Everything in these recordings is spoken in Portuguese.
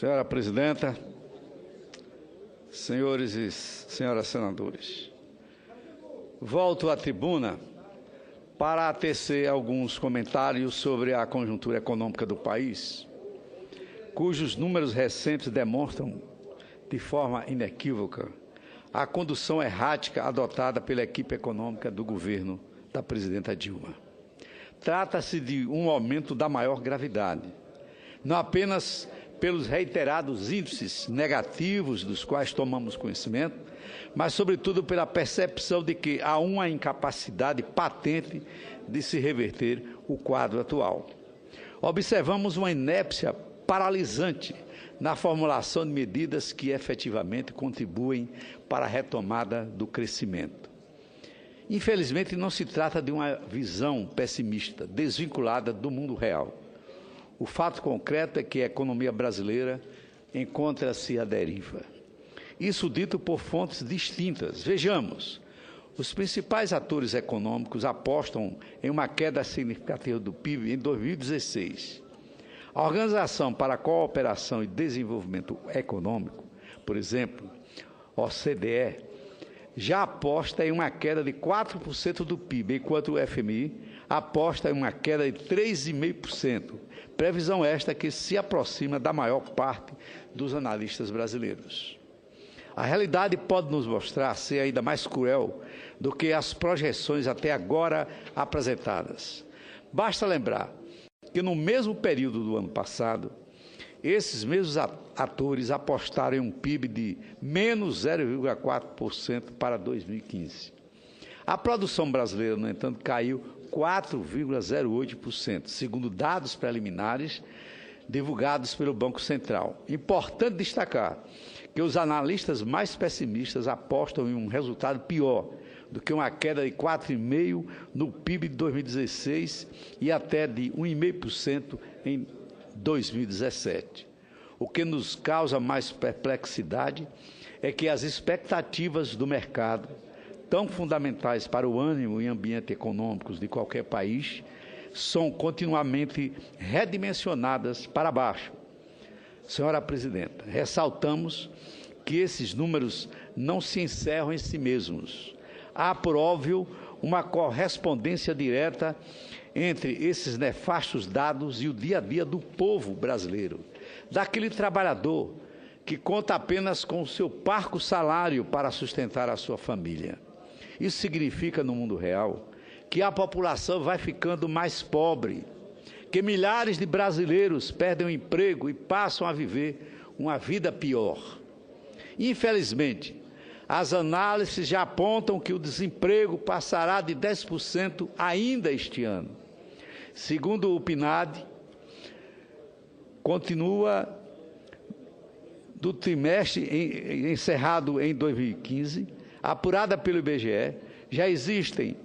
Senhora Presidenta, senhores e senhoras senadores, volto à tribuna para tecer alguns comentários sobre a conjuntura econômica do país, cujos números recentes demonstram de forma inequívoca a condução errática adotada pela equipe econômica do governo da presidenta Dilma. Trata-se de um aumento da maior gravidade, não apenas pelos reiterados índices negativos dos quais tomamos conhecimento, mas, sobretudo, pela percepção de que há uma incapacidade patente de se reverter o quadro atual. Observamos uma inépcia paralisante na formulação de medidas que efetivamente contribuem para a retomada do crescimento. Infelizmente, não se trata de uma visão pessimista, desvinculada do mundo real. O fato concreto é que a economia brasileira encontra-se à deriva. Isso dito por fontes distintas. Vejamos, os principais atores econômicos apostam em uma queda significativa do PIB em 2016. A Organização para a Cooperação e Desenvolvimento Econômico, por exemplo, OCDE, já aposta em uma queda de 4% do PIB, enquanto o FMI aposta em uma queda de 3,5%. Previsão esta que se aproxima da maior parte dos analistas brasileiros. A realidade pode nos mostrar ser ainda mais cruel do que as projeções até agora apresentadas. Basta lembrar que no mesmo período do ano passado, esses mesmos atores apostaram em um PIB de menos 0,4% para 2015. A produção brasileira, no entanto, caiu 4,08%, segundo dados preliminares divulgados pelo Banco Central. Importante destacar que os analistas mais pessimistas apostam em um resultado pior do que uma queda de 4,5% no PIB de 2016 e até de 1,5% em 2017. O que nos causa mais perplexidade é que as expectativas do mercado, tão fundamentais para o ânimo e ambiente econômicos de qualquer país, são continuamente redimensionadas para baixo. Senhora Presidenta, ressaltamos que esses números não se encerram em si mesmos. Há, por óbvio, uma correspondência direta entre esses nefastos dados e o dia a dia do povo brasileiro, daquele trabalhador que conta apenas com o seu parco salário para sustentar a sua família. Isso significa, no mundo real, que a população vai ficando mais pobre, que milhares de brasileiros perdem o emprego e passam a viver uma vida pior. Infelizmente, as análises já apontam que o desemprego passará de 10% ainda este ano. Segundo o PNAD, continua do trimestre encerrado em 2015, apurada pelo IBGE, já existem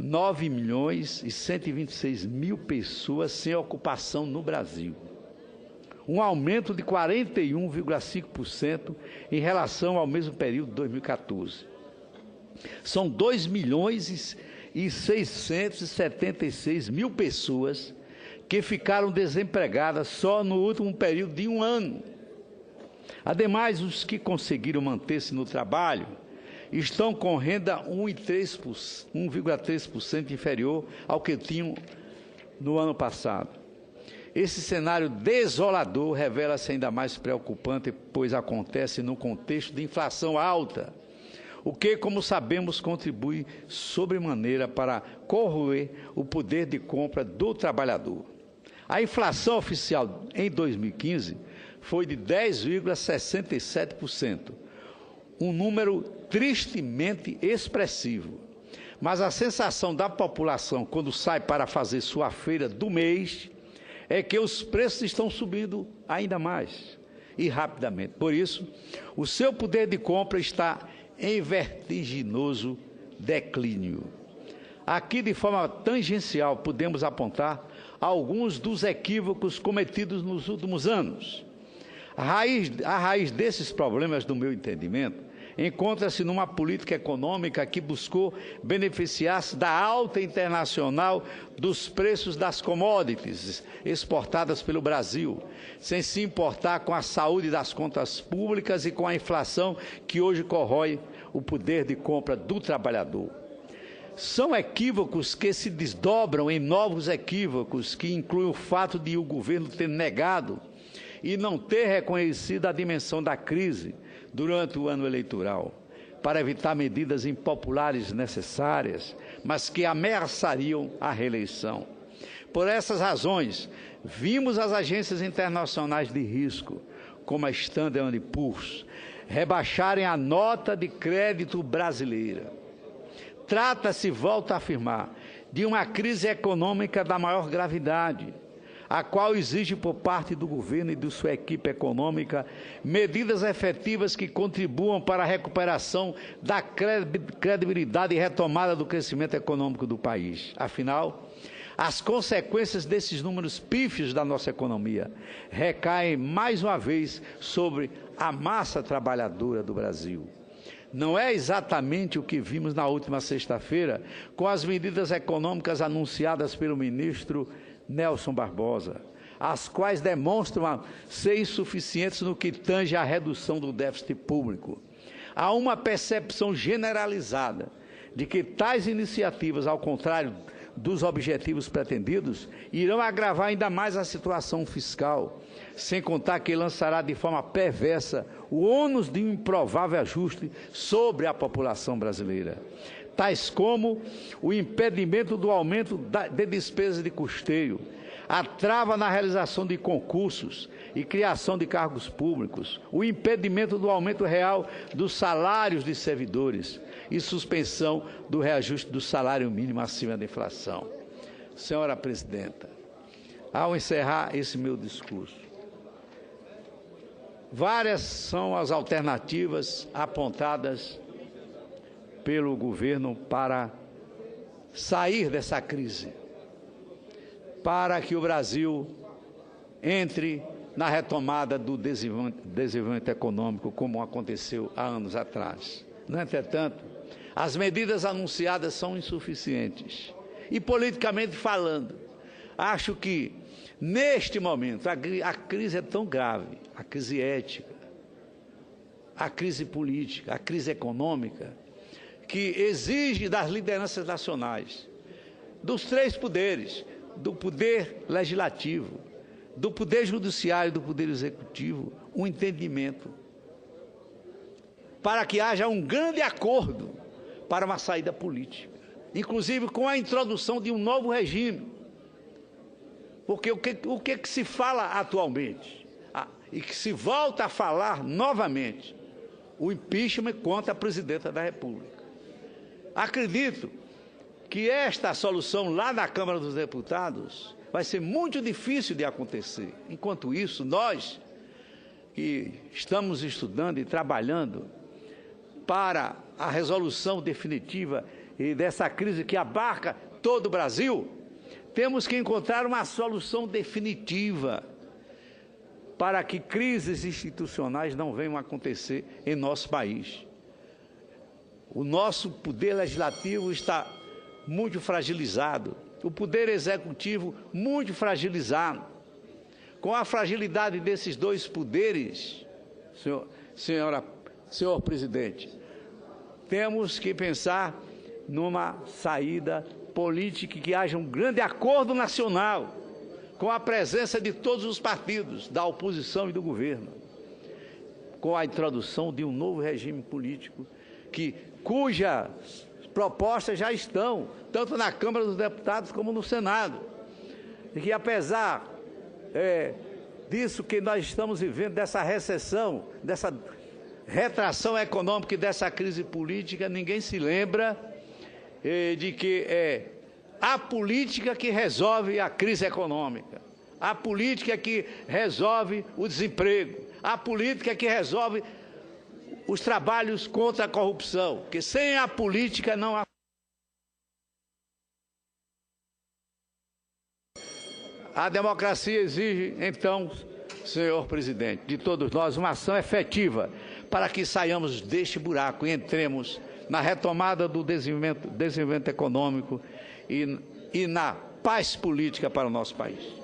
9.126.000 pessoas sem ocupação no Brasil. Um aumento de 41,5% em relação ao mesmo período de 2014. São 2.676.000 pessoas que ficaram desempregadas só no último período de um ano. Ademais, os que conseguiram manter-se no trabalho estão com renda 1,3% inferior ao que tinham no ano passado. Esse cenário desolador revela-se ainda mais preocupante, pois acontece no contexto de inflação alta, o que, como sabemos, contribui sobremaneira para corroer o poder de compra do trabalhador. A inflação oficial em 2015 foi de 10,67%, um número tristemente expressivo. Mas a sensação da população quando sai para fazer sua feira do mês é que os preços estão subindo ainda mais e rapidamente. Por isso, o seu poder de compra está em vertiginoso declínio. Aqui, de forma tangencial, podemos apontar alguns dos equívocos cometidos nos últimos anos. A raiz desses problemas, do meu entendimento, encontra-se numa política econômica que buscou beneficiar-se da alta internacional dos preços das commodities exportadas pelo Brasil, sem se importar com a saúde das contas públicas e com a inflação que hoje corrói o poder de compra do trabalhador. São equívocos que se desdobram em novos equívocos, que incluem o fato de o governo ter negado e não ter reconhecido a dimensão da crise durante o ano eleitoral, para evitar medidas impopulares necessárias, mas que ameaçariam a reeleição. Por essas razões, vimos as agências internacionais de risco, como a Standard & Poor's, rebaixarem a nota de crédito brasileira. Trata-se, volto a afirmar, de uma crise econômica da maior gravidade, a qual exige por parte do governo e de sua equipe econômica medidas efetivas que contribuam para a recuperação da credibilidade e retomada do crescimento econômico do país. Afinal, as consequências desses números pífios da nossa economia recaem mais uma vez sobre a massa trabalhadora do Brasil. Não é exatamente o que vimos na última sexta-feira com as medidas econômicas anunciadas pelo ministro Nelson Barbosa, as quais demonstram ser insuficientes no que tange à redução do déficit público. Há uma percepção generalizada de que tais iniciativas, ao contrário dos objetivos pretendidos, irão agravar ainda mais a situação fiscal, sem contar que lançará de forma perversa o ônus de um improvável ajuste sobre a população brasileira, tais como o impedimento do aumento de despesas de custeio, a trava na realização de concursos e criação de cargos públicos, o impedimento do aumento real dos salários de servidores e suspensão do reajuste do salário mínimo acima da inflação. Senhora Presidenta, ao encerrar esse meu discurso, várias são as alternativas apontadas pelo governo para sair dessa crise, para que o Brasil entre na retomada do desenvolvimento econômico, como aconteceu há anos atrás. No entretanto, as medidas anunciadas são insuficientes. E, politicamente falando, acho que, neste momento, a crise é tão grave, a crise ética, a crise política, a crise econômica, que exige das lideranças nacionais, dos três poderes, do poder legislativo, do poder judiciário e do poder executivo, um entendimento para que haja um grande acordo para uma saída política, inclusive com a introdução de um novo regime. Porque o que se fala atualmente, e que se volta a falar novamente, o impeachment contra a Presidenta da República. Acredito que esta solução lá na Câmara dos Deputados vai ser muito difícil de acontecer. Enquanto isso, nós que estamos estudando e trabalhando para a resolução definitiva e dessa crise que abarca todo o Brasil, temos que encontrar uma solução definitiva para que crises institucionais não venham a acontecer em nosso país. O nosso poder legislativo está muito fragilizado, o poder executivo muito fragilizado. Com a fragilidade desses dois poderes, senhor presidente, temos que pensar numa saída política que haja um grande acordo nacional, com a presença de todos os partidos, da oposição e do governo, com a introdução de um novo regime político, cujas propostas já estão, tanto na Câmara dos Deputados como no Senado, e que apesar disso que nós estamos vivendo, dessa recessão, dessa retração econômica e dessa crise política, ninguém se lembra de que é a política que resolve a crise econômica, a política que resolve o desemprego, a política que resolve os trabalhos contra a corrupção, porque sem a política não há. A democracia exige, então, senhor presidente, de todos nós, uma ação efetiva para que saiamos deste buraco e entremos na retomada do desenvolvimento econômico e na paz política para o nosso país.